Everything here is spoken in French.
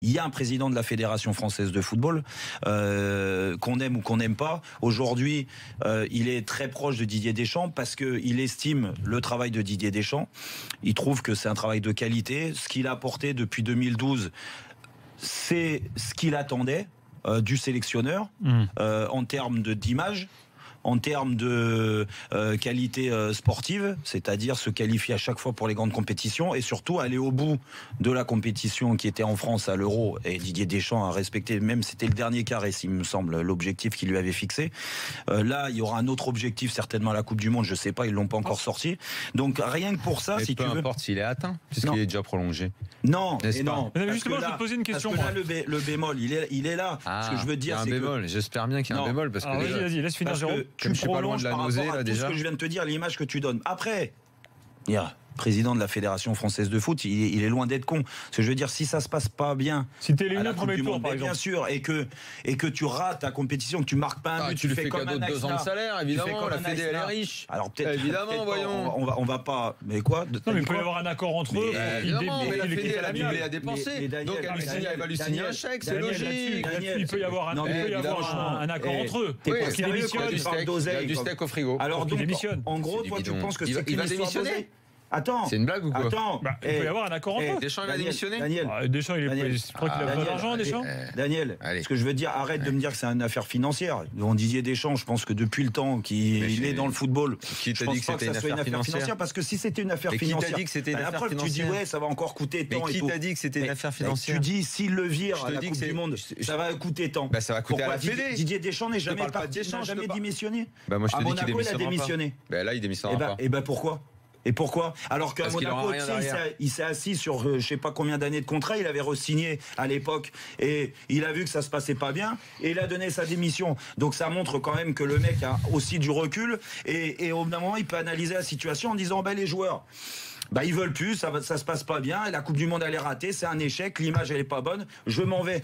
Il y a un président de la Fédération française de football, qu'on aime ou qu'on n'aime pas. Aujourd'hui, il est très proche de Didier Deschamps parce qu'il estime le travail de Didier Deschamps. Il trouve que c'est un travail de qualité. Ce qu'il a apporté depuis 2012, c'est ce qu'il attendait du sélectionneur en termes d'image. En termes de qualité sportive, c'est-à-dire se qualifier à chaque fois pour les grandes compétitions et surtout aller au bout de la compétition qui était en France à l'Euro, et Didier Deschamps a respecté, même c'était le dernier carré, s'il me semble, l'objectif qu'il lui avait fixé. Là, il y aura un autre objectif certainement à la Coupe du Monde, je sais pas, ils l'ont pas encore sorti. Donc rien que pour ça, mais si tu veux. Peu importe s'il est atteint, puisqu'il est déjà prolongé. Non, et non. Mais justement, je vais te poser une question. Parce que là, le bémol, il est là. Ce que je veux dire, c'est bémol. J'espère bien qu'il y a un bémol, parce que vas-y, laisse finir Jérôme. Tu prolonges par rapport à tout ce que je viens de te dire, l'image que tu donnes. Après, il y a président de la Fédération française de foot, il est loin d'être con. Ce que je veux dire, si ça se passe pas bien, si t'es éliminé au premier tour, par exemple, bien sûr, et que tu rates ta compétition, que tu marques pas un but, tu lui fais cadeau de 2 ans de salaire, évidemment. La Fédé, elle est riche. Alors peut-être, évidemment, voyons. On va pas. Mais quoi? Non, mais il peut y avoir un accord entre eux. Évidemment, mais la Fédé, elle a doublé à dépenser. Donc elle va lui signer un chèque, c'est logique. Il peut y avoir un accord entre eux. Parce qu'il démissionne. Il y a du steak au frigo. Alors donc, en gros, toi, tu penses que c'est qu'il va démissionner? Attends. C'est une blague ou quoi? Attends. Il peut y avoir un accord entre eux. Deschamps, il va démissionner? Deschamps, je crois qu'il a pas d'argent, Deschamps. Daniel, ce que je veux dire, arrête de me dire que c'est une affaire financière. On Didier Deschamps, je pense que depuis le temps qu'il est dans le football, qui t'a dit que c'était une affaire financière? Parce que si c'était une affaire financière, qui t'a dit que c'était une affaire financière? Tu dis ouais, ça va encore coûter tant. Mais qui t'a dit que c'était une affaire financière? Tu dis s'il le vire à la Coupe du Monde, ça va coûter tant. Ça va coûter à la Fédé. Didier Deschamps n'est jamais démissionné. Moi je te dis qu'il Monaco, il a démissionné. Là, il démissionnera pas. Et pourquoi? Et pourquoi? Alors qu'à Monaco, il s'est assis sur je sais pas combien d'années de contrat, il avait re-signé à l'époque et il a vu que ça se passait pas bien et il a donné sa démission. Donc ça montre quand même que le mec a aussi du recul et au bout d'un moment il peut analyser la situation en disant les joueurs, ils veulent plus, ça se passe pas bien et la Coupe du Monde elle est ratée, c'est un échec, l'image elle est pas bonne, je m'en vais.